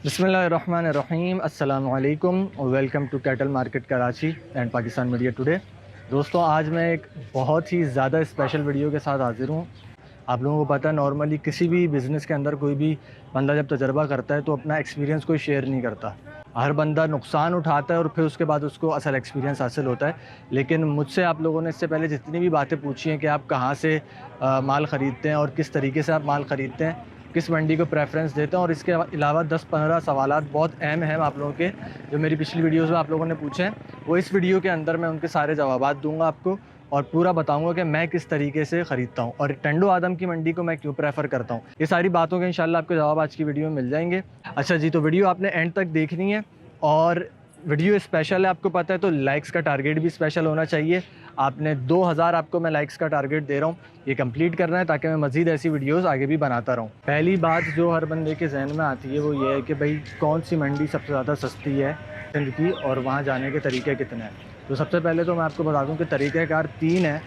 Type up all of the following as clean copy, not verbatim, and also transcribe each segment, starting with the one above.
बिस्मिल्लाहिर्रहमानिर्रहीम अस्सलामु अलैकुम और welcome to cattle market Karachi and Pakistan media today. दोस्तों, आज मैं एक बहुत ही ज़्यादा स्पेशल वीडियो के साथ हाज़िर हूँ। आप लोगों को पता है, नॉर्मली किसी भी बिज़नेस के अंदर कोई भी बंदा जब तजर्बा करता है तो अपना एक्सपीरियंस कोई शेयर नहीं करता। हर बंदा नुकसान उठाता है और फिर उसके बाद उसको असल एक्सपीरियंस हासिल होता है। लेकिन मुझसे आप लोगों ने इससे पहले जितनी भी बातें पूछी हैं कि आप कहाँ से माल ख़रीदते हैं और किस तरीके से आप माल ख़रीदते हैं, किस मंडी को प्रेफरेंस देते हैं, और इसके अलावा 10-15 सवालात बहुत अहम हैं आप लोगों के, जो मेरी पिछली वीडियोज़ में आप लोगों ने पूछे हैं, वो इस वीडियो के अंदर मैं उनके सारे जवाबात दूंगा आपको और पूरा बताऊंगा कि मैं किस तरीके से ख़रीदता हूं और टंडो आदम की मंडी को मैं क्यों प्रेफर करता हूं। ये सारी बातों के इंशाल्लाह आपको जवाब आज की वीडियो में मिल जाएंगे। अच्छा जी, तो वीडियो आपने एंड तक देखनी है और वीडियो स्पेशल है, आपको पता है, तो लाइक्स का टारगेट भी स्पेशल होना चाहिए। आपने 2000 आपको मैं लाइक्स का टारगेट दे रहा हूँ, ये कंप्लीट करना है ताकि मैं मज़ीद ऐसी वीडियोस आगे भी बनाता रहूँ। पहली बात जो हर बंदे के जहन में आती है वो ये है कि भाई कौन सी मंडी सबसे ज़्यादा सस्ती है सिंध की और वहाँ जाने के तरीके कितने हैं। तो सबसे पहले तो मैं आपको बता दूँ कि तरीक़ाकार 3 है।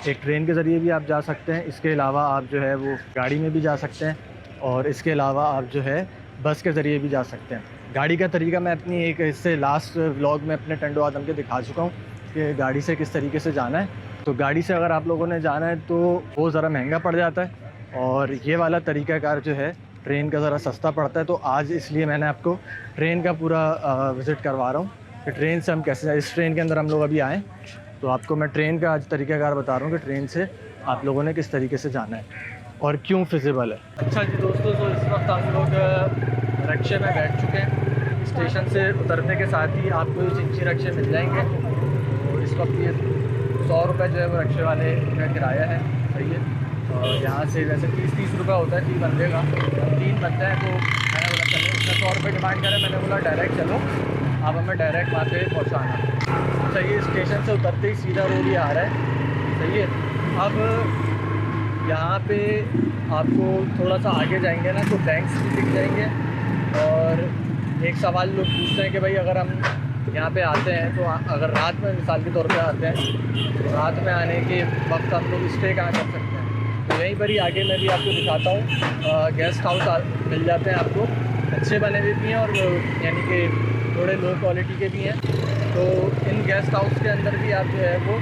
एक ट्रेन के ज़रिए भी आप जा सकते हैं, इसके अलावा आप जो है वो गाड़ी में भी जा सकते हैं और इसके अलावा आप जो है बस के ज़रिए भी जा सकते हैं। गाड़ी का तरीका मैं अपनी एक इससे लास्ट व्लॉग में अपने टंडो आदम के दिखा चुका हूँ कि गाड़ी से किस तरीके से जाना है। तो गाड़ी से अगर आप लोगों ने जाना है तो वो ज़रा महंगा पड़ जाता है और ये वाला तरीक़ाकार जो है ट्रेन का ज़रा सस्ता पड़ता है। तो आज इसलिए मैंने आपको ट्रेन का पूरा विज़िट करवा रहा हूँ कि ट्रेन से हम कैसे जाए। इस ट्रेन के अंदर हम लोग अभी आएँ तो आपको मैं ट्रेन का आज तरीक़ाकार बता रहा हूँ कि ट्रेन से आप लोगों ने किस तरीके से जाना है और क्यों फिजिबल है। अच्छा जी दोस्तों, तो इस वक्त हम लोग रिक्शे में बैठ चुके हैं। स्टेशन से उतरने के साथ ही आपको ये चिंची रिक्शे मिल जाएंगे। तो इस वक्त ये 100 रुपये जो है वो रिक्शे वाले का किराया है, सही है। और यहाँ से वैसे 30 रुपये होता है 3 बंदे का। हम 3 बंदे हैं तो मैंने बोला चलो, उसने 100 रुपये डिमांड करे, मैंने बोला डायरेक्ट चलो, आप हमें डायरेक्ट वहाँ पे पहुँचाना। सही है, स्टेशन से उतरते ही सीधा रोड ही आ रहा है, सही है। अब यहाँ पे आपको थोड़ा सा आगे जाएंगे ना तो बैंक्स भी दिख जाएंगे। और एक सवाल लोग पूछते हैं कि भाई अगर हम यहाँ पे आते हैं तो अगर रात में मिसाल के तौर पे आते हैं तो रात में आने के वक्त हम लोग स्टे कहाँ कर सकते हैं। तो यहीं पर ही आगे मैं भी आपको दिखाता हूँ, गेस्ट हाउस मिल जाते हैं आपको, अच्छे बने हुए भी हैं और यानी कि थोड़े लो क्वालिटी के भी हैं। तो इन गेस्ट हाउस के अंदर भी आप जो है वो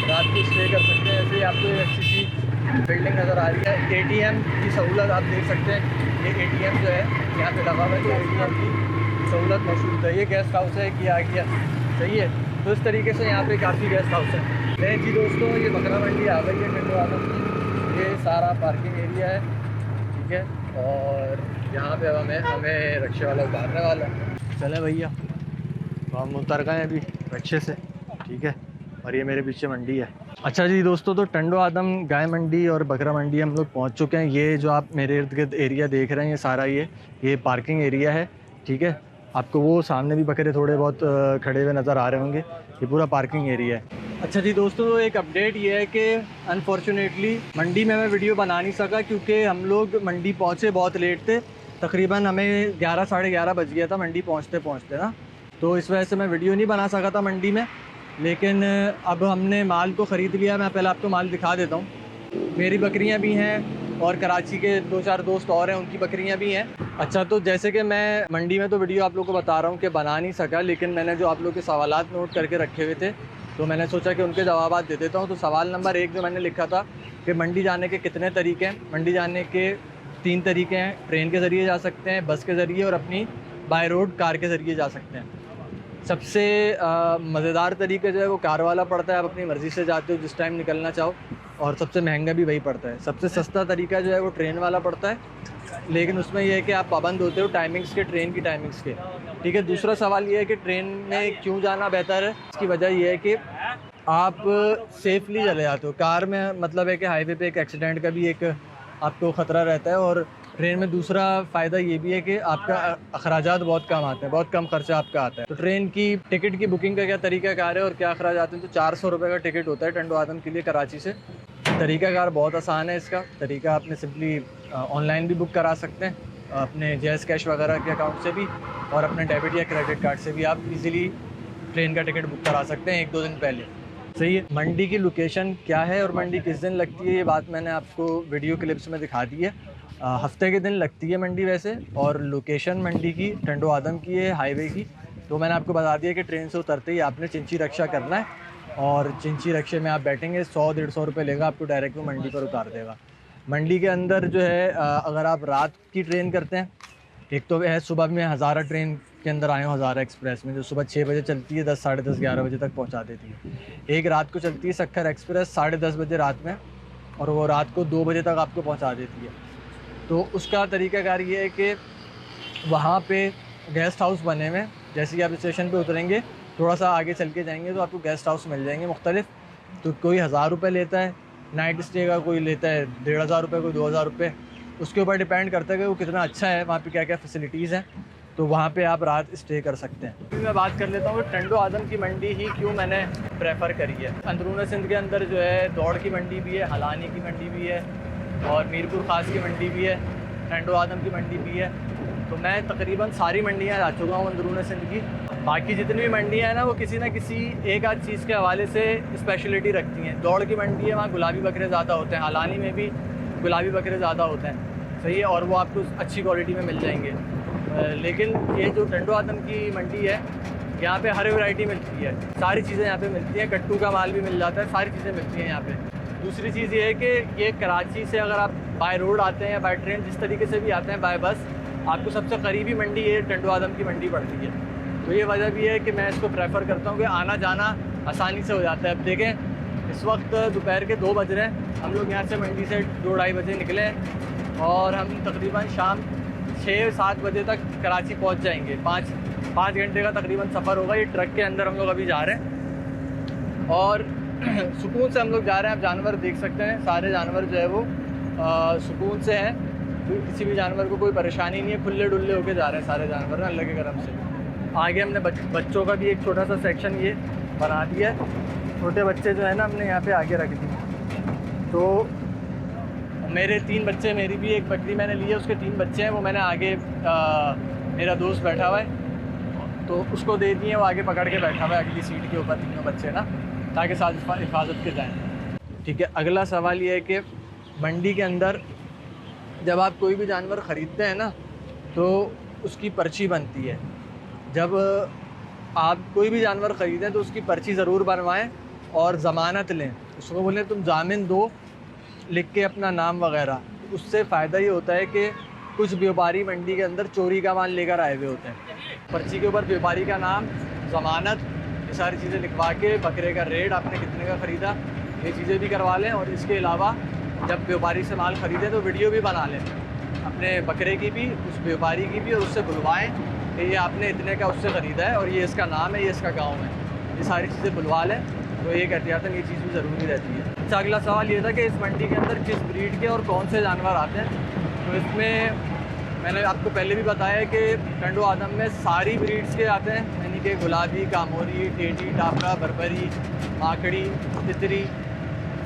रात को स्टे कर सकते हैं। ऐसे ही आपको एक अच्छी सी बिल्डिंग नज़र आ रही है। ATM की सहूलत आप देख सकते हैं, ये ATM जो है यहाँ पे लगा हुआ है, तो ATM की सहूलत मौजूद है। ये गेस्ट हाउस है कि आ गया, सही है। तो इस तरीके से यहाँ पे काफ़ी गेस्ट हाउस है। नहीं जी दोस्तों, ये बकरा मंडी आ गई है टंडो आदम की। ये सारा पार्किंग एरिया है, ठीक है। और यहाँ पे हमें रिक्शे वाला उतारने वाला है। चले भैया, तो हम उतर गए अभी रिक्शे से, ठीक है। और ये मेरे पीछे मंडी है। अच्छा जी दोस्तों, तो टंडो आदम गाय मंडी और बकरा मंडी हम लोग पहुंच चुके हैं। ये जो आप मेरे इर्द गिर्द एरिया देख रहे हैं, ये सारा ये पार्किंग एरिया है, ठीक है। आपको वो सामने भी बकरे थोड़े बहुत खड़े हुए नज़र आ रहे होंगे, ये पूरा पार्किंग एरिया है। अच्छा जी दोस्तों, तो एक अपडेट ये है कि अनफॉर्चुनेटली मंडी में मैं वीडियो बना नहीं सका क्योंकि हम लोग मंडी पहुँचे बहुत लेट थे। तकरीबन हमें 11 साढ़े 11 बज गया था मंडी पहुँचते पहुँचते ना, तो इस वजह से मैं वीडियो नहीं बना सका था मंडी में। लेकिन अब हमने माल को ख़रीद लिया। मैं पहले आपको माल दिखा देता हूँ। मेरी बकरियाँ भी हैं और कराची के 2-4 दोस्त और हैं, उनकी बकरियाँ भी हैं। अच्छा, तो जैसे कि मैं मंडी में तो वीडियो आप लोगों को बता रहा हूँ कि बना नहीं सका, लेकिन मैंने जो आप लोगों के सवालात नोट करके रखे हुए थे तो मैंने सोचा कि उनके जवाब दे देता हूँ। तो सवाल नंबर 1 जो मैंने लिखा था कि मंडी जाने के कितने तरीके हैं। मंडी जाने के 3 तरीके हैं। ट्रेन के ज़रिए जा सकते हैं, बस के ज़रिए और अपनी बाय रोड कार के ज़रिए जा सकते हैं। सबसे मज़ेदार तरीका जो है वो कार वाला पड़ता है, आप अपनी मर्ज़ी से जाते हो जिस टाइम निकलना चाहो, और सबसे महंगा भी वही पड़ता है। सबसे सस्ता तरीका जो है वो ट्रेन वाला पड़ता है, लेकिन उसमें यह है कि आप पाबंद होते हो टाइमिंग्स के, ट्रेन की टाइमिंग्स के, ठीक है। दूसरा सवाल ये है कि ट्रेन में क्यों जाना बेहतर है। इसकी वजह यह है कि आप सेफली चले जाते हो। कार में मतलब है कि हाईवे पे एक एक्सीडेंट का भी एक आपको ख़तरा रहता है, और ट्रेन में दूसरा फ़ायदा ये भी है कि आपका अखराजात बहुत कम आते हैं, बहुत कम खर्चा आपका आता है। तो ट्रेन की टिकट की बुकिंग का क्या तरीक़ाकार है और क्या अखराजात हैं। तो 400 रुपये का टिकट होता है टंडो आदम के लिए कराची से। तरीक़ाकार बहुत आसान है इसका। तरीका आपने सिंपली ऑनलाइन भी बुक करा सकते हैं अपने जैज़ कैश वगैरह के अकाउंट से भी, और अपने डेबिट या क्रेडिट कार्ड से भी आप इजीली ट्रेन का टिकट बुक करा सकते हैं 1-2 दिन पहले, सही है। मंडी की लोकेशन क्या है और मंडी किस दिन लगती है, ये बात मैंने आपको वीडियो क्लिप्स में दिखा दी है। हफ्ते के दिन लगती है मंडी वैसे, और लोकेशन मंडी की टंडो आदम की है, हाईवे की। तो मैंने आपको बता दिया कि ट्रेन से उतरते ही आपने चिंची रक्षा करना है, और चिंची रक्षे में आप बैठेंगे, 100-150 रुपये लेगा, आपको डायरेक्ट वो मंडी पर उतार देगा। मंडी के अंदर जो है अगर आप रात की ट्रेन करते हैं, एक तो है सुबह में हज़ारा ट्रेन के अंदर आए हो, हज़ारा एक्सप्रेस में जो सुबह 6 बजे चलती है, 10, साढ़े 10, 11 बजे तक पहुंचा देती है। एक रात को चलती है सक्खर एक्सप्रेस 10:30 बजे रात में, और वो रात को 2 बजे तक आपको पहुंचा देती है। तो उसका तरीक़ाकार ये है कि वहाँ पे गेस्ट हाउस बने हुए हैं। जैसे कि आप स्टेशन पे उतरेंगे, थोड़ा सा आगे चल के जाएंगे तो आपको गेस्ट हाउस मिल जाएंगे मुख्तलिफ। तो कोई 1000 रुपये लेता है नाइट स्टे का, कोई लेता है 1500 रुपये, कोई 2000 रुपये। उसके ऊपर डिपेंड करता है कि वो कितना अच्छा है, वहाँ पे क्या क्या फैसिलिटीज़ हैं, तो वहाँ पे आप रात स्टे कर सकते हैं। अभी मैं बात कर लेता हूँ टंडो आदम की मंडी ही क्यों मैंने प्रेफर करी है। अंदरून सिंध के अंदर जो है दौड़ की मंडी भी है, हलानी की मंडी भी है, और मीरपुर ख़ास की मंडी भी है, टंडो आदम की मंडी भी है। तो मैं तकरीबन सारी मंडियाँ जा चुका हूँ अंदरून सिंध की। बाकी जितनी भी मंडियाँ हैं ना, वो किसी न किसी एक आध चीज़ के हवाले से स्पेशलिटी रखती हैं। दौड़ की मंडी है, वहाँ गुलाबी बकरे ज़्यादा होते हैं, हलानी में भी गुलाबी बकरे ज़्यादा होते हैं, सही है, और वो आपको अच्छी क्वालिटी में मिल जाएंगे। लेकिन ये जो टंडो आदम की मंडी है, यहाँ पे हर वैरायटी मिलती है, सारी चीज़ें यहाँ पे मिलती हैं, कट्टू का माल भी मिल जाता है, सारी चीज़ें मिलती हैं यहाँ पे। दूसरी चीज़ ये है कि ये कराची से अगर आप बाय रोड आते हैं या बाय ट्रेन, जिस तरीके से भी आते हैं, बाय बस, आपको सबसे करीबी मंडी ये टंडो आदम की मंडी पड़ती है। तो ये वजह भी है कि मैं इसको प्रेफर करता हूँ कि आना जाना आसानी से हो जाता है। अब देखें इस वक्त दोपहर के 2 बज रहे हैं, हम लोग यहाँ से मंडी से 2-2:30 बजे निकले हैं, और हम तकरीबन शाम 6-7 बजे तक कराची पहुँच जाएंगे। 5 घंटे का तकरीबन सफ़र होगा। ये ट्रक के अंदर हम लोग अभी जा रहे हैं, और सुकून से हम लोग जा रहे हैं। आप जानवर देख सकते हैं, सारे जानवर जो है वो सुकून से हैं, किसी भी जानवर को कोई परेशानी नहीं है, खुले डुल्ले होके जा रहे हैं सारे जानवर ना, अल्लाह के करम से। आगे हमने बच्चों का भी एक छोटा सा सेक्शन ये बना दिया है। छोटे बच्चे जो है ना, हमने यहाँ पे आगे रख दिए। तो मेरे 3 बच्चे, मेरी भी एक बकरी मैंने ली है, उसके 3 बच्चे हैं, वो मैंने आगे मेरा दोस्त बैठा हुआ है तो उसको दे दिए, वो आगे पकड़ के बैठा हुआ है अगली सीट के ऊपर, तीनों बच्चे ना, ताकि साथ हिफाजत के जाएँ। ठीक है, अगला सवाल ये है कि मंडी के अंदर जब आप कोई भी जानवर ख़रीदते हैं ना, तो उसकी पर्ची बनती है। जब आप कोई भी जानवर ख़रीदें तो उसकी पर्ची ज़रूर बनवाएं और ज़मानत लें। उसको बोलें तुम जामिन दो, लिख के अपना नाम वगैरह। उससे फ़ायदा ये होता है कि कुछ व्यापारी मंडी के अंदर चोरी का माल लेकर आए हुए होते हैं। पर्ची के ऊपर व्यापारी का नाम, ज़मानत, ये सारी चीज़ें लिखवा के बकरे का रेट, आपने कितने का ख़रीदा, ये चीज़ें भी करवा लें। और इसके अलावा जब व्यापारी से माल ख़रीदें तो वीडियो भी बना लें अपने बकरे की भी, उस व्यापारी की भी, और उससे बुलवाएं कि ये आपने इतने का उससे ख़रीदा है और ये इसका नाम है, ये इसका गांव है। ये सारी चीज़ें बुलवा लें तो एक एहतियातन ये चीज़ भी ज़रूरी रहती है। अच्छा, अगला सवाल ये था कि इस मंडी के अंदर किस ब्रीड के और कौन से जानवर आते हैं। तो इसमें मैंने आपको पहले भी बताया है कि टंडो आदम में सारी ब्रीड्स के आते हैं, यानी कि गुलाबी, कामोरी, टेटी, टापरा, बरबरी, माकड़ी, तितरी,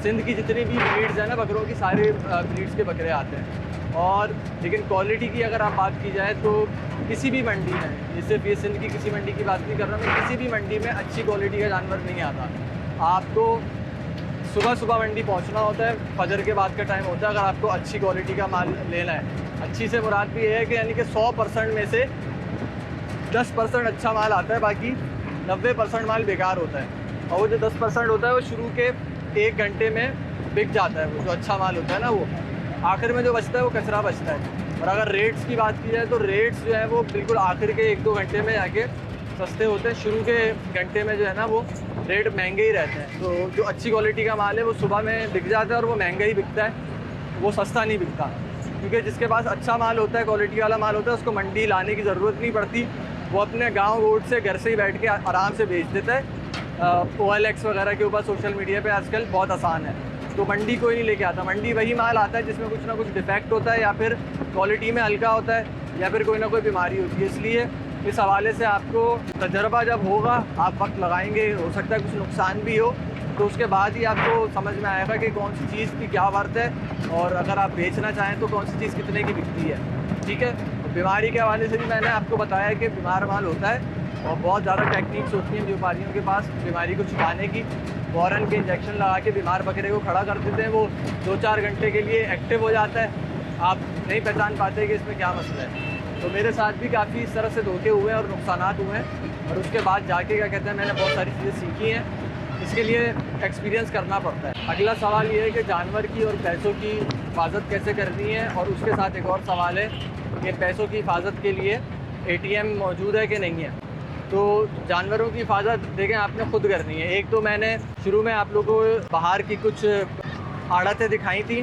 सिंध की जितनी भी ब्रीड्स हैं ना बकरों की, सारे ब्रीड्स के बकरे आते हैं। और लेकिन क्वालिटी की अगर आप बात की जाए तो किसी भी मंडी में, जैसे ये सिंध की किसी मंडी की बात नहीं कर रहा मैं, किसी भी मंडी में अच्छी क्वालिटी का जानवर नहीं आता। आपको सुबह मंडी पहुंचना होता है, फजर के बाद का टाइम होता है, अगर आपको अच्छी क्वालिटी का माल लेना है। अच्छी से मुराद भी ये है कि यानी कि 100% में से 10% अच्छा माल आता है, बाकी 90% माल बेकार होता है। और वो जो 10% होता है वो शुरू के 1 घंटे में बिक जाता है। वो जो अच्छा माल होता है ना, वो आखिर में जो बचता है वो कचरा बचता है। और अगर रेट्स की बात की जाए तो रेट्स जो है वो बिल्कुल आखिर के 1-2 घंटे में जाके सस्ते होते हैं। शुरू के घंटे में जो है ना वो रेट महंगे ही रहते हैं। तो जो अच्छी क्वालिटी का माल है वो सुबह में बिक जाता है और वो महंगा ही बिकता है, वो सस्ता नहीं बिकता। क्योंकि जिसके पास अच्छा माल होता है, क्वालिटी वाला माल होता है, उसको मंडी लाने की ज़रूरत नहीं पड़ती। वो अपने गाँव रोड से घर से ही बैठ के आराम से बेच देता है। OLX वगैरह के ऊपर सोशल मीडिया पे आजकल बहुत आसान है। तो मंडी कोई नहीं लेके आता। मंडी वही माल आता है जिसमें कुछ ना कुछ डिफेक्ट होता है, या फिर क्वालिटी में हल्का होता है, या फिर कोई ना कोई बीमारी होती है। इसलिए इस हवाले से आपको तजर्बा जब होगा, आप वक्त लगाएंगे, हो सकता है कुछ नुकसान भी हो, तो उसके बाद ही आपको समझ में आएगा कि कौन सी चीज़ की क्या वर्थ है, और अगर आप बेचना चाहें तो कौन सी चीज़ कितने की बिकती है। ठीक है, तो बीमारी के हवाले से भी मैंने आपको बताया कि बीमार माल होता है और बहुत ज़्यादा टेक्निक्स होती हैं व्यापारियों के पास बीमारी को छुपाने की। फ़ौरन के इंजेक्शन लगा के बीमार बकरे को खड़ा कर देते हैं, वो 2-4 घंटे के लिए एक्टिव हो जाता है। आप नहीं पहचान पाते कि इसमें क्या मसला है। तो मेरे साथ भी काफ़ी इस तरह से धोखे हुए हैं और नुकसानात हुए हैं, और उसके बाद जाके क्या कहते हैं मैंने बहुत सारी चीज़ें सीखी हैं। इसके लिए एक्सपीरियंस करना पड़ता है। अगला सवाल ये है कि जानवर की और पैसों की हिफाजत कैसे करनी है, और उसके साथ एक और सवाल है कि पैसों की हिफाजत के लिए ATM मौजूद है कि नहीं है। तो जानवरों की हिफाजत देखें आपने ख़ुद करनी है। एक तो मैंने शुरू में आप लोगों को बाहर की कुछ आड़तें दिखाई थी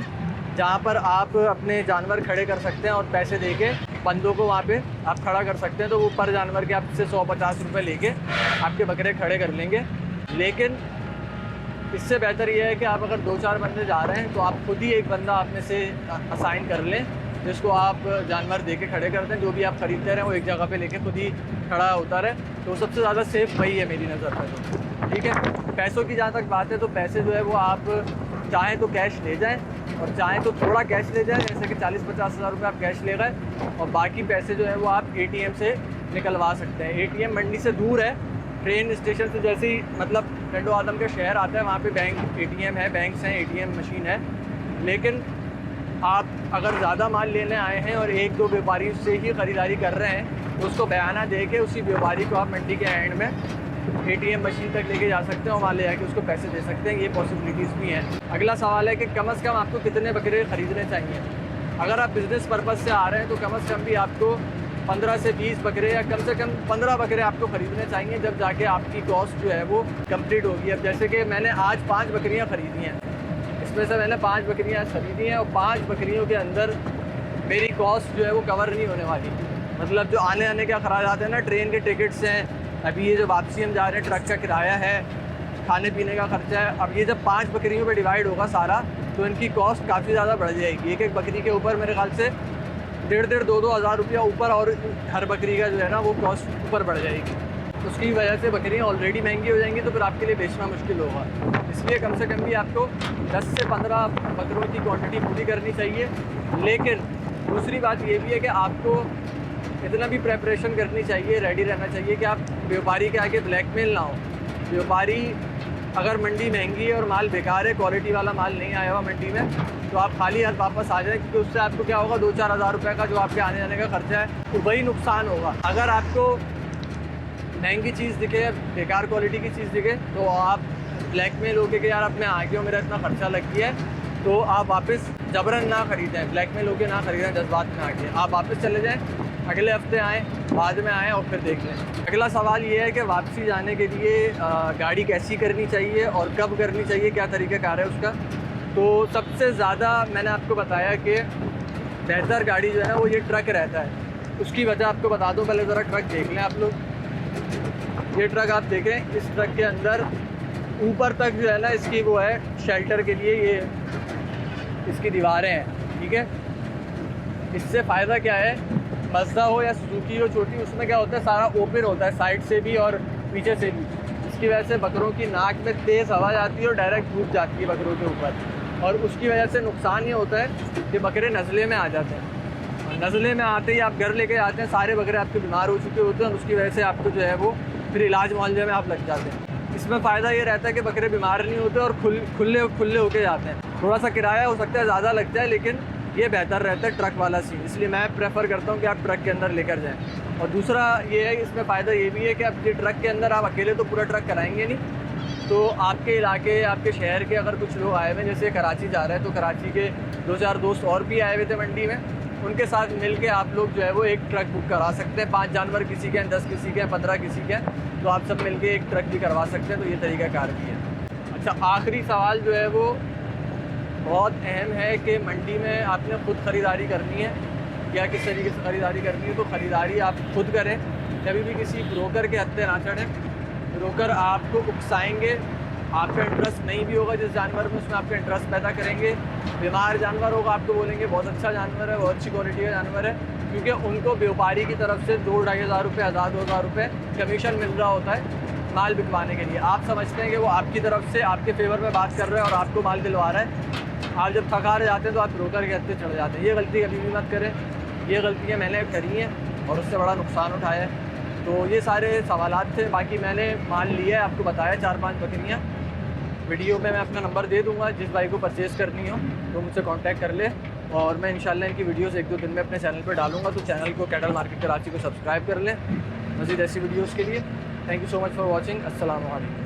जहाँ पर आप अपने जानवर खड़े कर सकते हैं और पैसे देके बंदों को वहाँ पे आप खड़ा कर सकते हैं, तो वो पर जानवर के आपसे 150 रुपये लेके आपके बकरे खड़े कर लेंगे। लेकिन इससे बेहतर ये है कि आप अगर 2-4 बंदे जा रहे हैं तो आप खुद ही एक बंदा आप में से असाइन कर लें, जिसको आप जानवर दे के खड़े कर दें। जो भी आप ख़रीदते रहें वो एक जगह पे लेके खुद ही खड़ा होता रहे, तो सबसे ज़्यादा सेफ़ वही है मेरी नज़र में। तो ठीक है, पैसों की जहाँ तक बात है तो पैसे जो है वो आप चाहें तो कैश ले जाएं और चाहें तो थोड़ा कैश ले जाएं, जैसे कि 40-50 हज़ार रुपये आप कैश ले गए, और बाकी पैसे जो है वो आप ATM से निकलवा सकते हैं। ATM मंडी से दूर है, ट्रेन स्टेशन से जैसे ही मतलब टंडो आदम का शहर आता है वहाँ पे बैंक ATM है, बैंक्स हैं, ATM मशीन है। लेकिन आप अगर ज़्यादा माल लेने आए हैं और 1-2 व्यापारी से ही ख़रीदारी कर रहे हैं तो उसको बयाना दे के उसी व्यापारी को आप मंडी के एंड में ATM मशीन तक लेके जा सकते हैं और वहाँ ले आके उसको पैसे दे सकते हैं। ये पॉसिबिलिटीज़ भी हैं। अगला सवाल है कि कम से कम आपको कितने बकरे ख़रीदने चाहिए। अगर आप बिज़नेस पर्पज़ से आ रहे हैं तो कम से कम भी आपको 15 से 20 बकरे या कम से कम 15 बकरे आपको ख़रीदने चाहिए, जब जाके आपकी कॉस्ट जो है वो कंप्लीट होगी। अब जैसे कि मैंने आज 5 बकरियाँ ख़रीदी हैं, इसमें से मैंने 5 बकरियाँ ख़रीदी हैं और 5 बकरियों के अंदर मेरी कॉस्ट जो है वो कवर नहीं होने वाली। मतलब जो आने आने के अखराज आते हैं ना, ट्रेन के टिकट्स हैं, अभी ये जो वापसी हम जा रहे हैं ट्रक का किराया है, खाने पीने का खर्चा है। अब ये जब 5 बकरियों पे डिवाइड होगा सारा तो इनकी कॉस्ट काफ़ी ज़्यादा बढ़ जाएगी। एक बकरी के ऊपर मेरे ख्याल से 1,500-2,000 हज़ार रुपया ऊपर, और हर बकरी का जो है ना वो कॉस्ट ऊपर बढ़ जाएगी। उसकी वजह से बकरियाँ ऑलरेडी महंगी हो जाएंगी, तो फिर आपके लिए बेचना मुश्किल होगा। इसलिए कम से कम भी आपको 10 से 15 बकरों की क्वांटिटी पूरी करनी चाहिए। लेकिन दूसरी बात ये भी है कि आपको इतना भी प्रेपरेशन करनी चाहिए, रेडी रहना चाहिए कि आप व्यापारी के आगे ब्लैकमेल ना हो। व्यापारी अगर मंडी महंगी है और माल बेकार है, क्वालिटी वाला माल नहीं आया हुआ मंडी में, तो आप खाली हाथ वापस आ जाएं, क्योंकि उससे आपको क्या होगा, 2-4 हज़ार रुपये का जो आपके आने जाने का खर्चा है तो वही नुकसान होगा। अगर आपको महंगी चीज़ दिखे, बेकार क्वालिटी की चीज़ दिखे, तो आप ब्लैकमेल होके कि यार अब मैं आ गया हूँ, मेरा इतना खर्चा लग गया है, तो आप वापस जबरन ना ख़रीदें, ब्लैकमेल होके ना ख़रीदें, जज्बात में आके आप वापस चले जाएँ, अगले हफ्ते आएँ, बाद में आएँ और फिर देख लें। अगला सवाल ये है कि वापसी जाने के लिए गाड़ी कैसी करनी चाहिए और कब करनी चाहिए, क्या तरीक़ाकार है उसका। तो सबसे ज़्यादा मैंने आपको बताया कि बेहतर गाड़ी जो है ना वो ये ट्रक रहता है। उसकी वजह आपको बता दूं, पहले ज़रा ट्रक देख लें आप लोग। ये ट्रक आप देखें, इस ट्रक के अंदर ऊपर तक जो है ना इसकी वो है शेल्टर के लिए, ये इसकी दीवारें हैं, ठीक है। इससे फ़ायदा क्या है, मज़दा हो या सुजुकी हो छोटी, उसमें क्या होता है सारा ओपन होता है साइड से भी और पीछे से भी। इसकी वजह से बकरों की नाक में तेज़ हवा जाती है और डायरेक्ट धूप जाती है बकरों के ऊपर, और उसकी वजह से नुकसान ये होता है कि बकरे नज़ले में आ जाते हैं। और नज़ले में आते ही आप घर लेके आते हैं, सारे बकरे आपके बीमार हो चुके होते हैं, और उसकी वजह से आपको जो है वो फिर इलाज मुआवजे में आप लग जाते हैं। इसमें फ़ायदा ये रहता है कि बकरे बीमार नहीं होते और खुले होके जाते हैं। थोड़ा सा किराया हो सकता है ज़्यादा लग जाए, लेकिन ये बेहतर रहता है ट्रक वाला सीन, इसलिए मैं प्रेफर करता हूँ कि आप ट्रक के अंदर लेकर जाएं। और दूसरा ये है, इसमें फ़ायदा ये भी है कि आप ये ट्रक के अंदर आप अकेले तो पूरा ट्रक कराएंगे नहीं, तो आपके इलाके, आपके शहर के अगर कुछ लोग आए हुए, जैसे कराची जा रहे हैं, तो कराची के 2-4 दोस्त और भी आए हुए थे मंडी में, उनके साथ मिल के आप लोग जो है वो एक ट्रक बुक करा सकते हैं। 5 जानवर किसी के हैं, 10 किसी के हैं, 15 किसी के हैं, तो आप सब मिल के एक ट्रक भी करवा सकते हैं। तो ये तरीक़ाकार भी है। अच्छा, आखिरी सवाल जो है वो बहुत अहम है कि मंडी में आपने ख़ुद ख़रीदारी करनी है या किस तरीके से ख़रीदारी करनी है। तो ख़रीदारी आप खुद करें, कभी भी किसी ब्रोकर के हत्थे ना चढ़ें। ब्रोकर आपको उकसाएंगे, आपका इंटरेस्ट नहीं भी होगा जिस जानवर में, उसमें आपका इंटरेस्ट पैदा करेंगे। बीमार जानवर होगा, आपको बोलेंगे बहुत अच्छा जानवर है, बहुत अच्छी क्वालिटी का जानवर है, क्योंकि उनको व्यापारी की तरफ से 2-2.5 हज़ार रुपये, 1,000-2,000 रुपये कमीशन मिल रहा होता है माल बिकवाने के लिए। आप समझते हैं कि वो आपकी तरफ से आपके फेवर में बात कर रहा है और आपको माल दिलवा रहा है। आप जब थका रहे जाते हैं तो आप ब्रोकर के हत्थे चढ़ जाते हैं। ये गलती कभी भी मत करें, ये गलतियाँ मैंने करी हैं और उससे बड़ा नुकसान उठाया है। तो ये सारे सवालात थे। बाकी मैंने माल लिया है, आपको बताया 4-5 बकरियाँ। वीडियो में मैं अपना नंबर दे दूँगा, जिस भाई को परचेज़ करनी हो तो मुझसे कांटेक्ट कर ले। और मैं इंशाल्लाह इनकी वीडियोस 1-2 दिन में अपने चैनल पर डालूंगा, तो चैनल को कैटल मार्केट कराची को सब्सक्राइब कर लें मज़ीद ऐसी वीडियोज़ के लिए। Thank you so much for watching. अस्सलाम वालेकुम।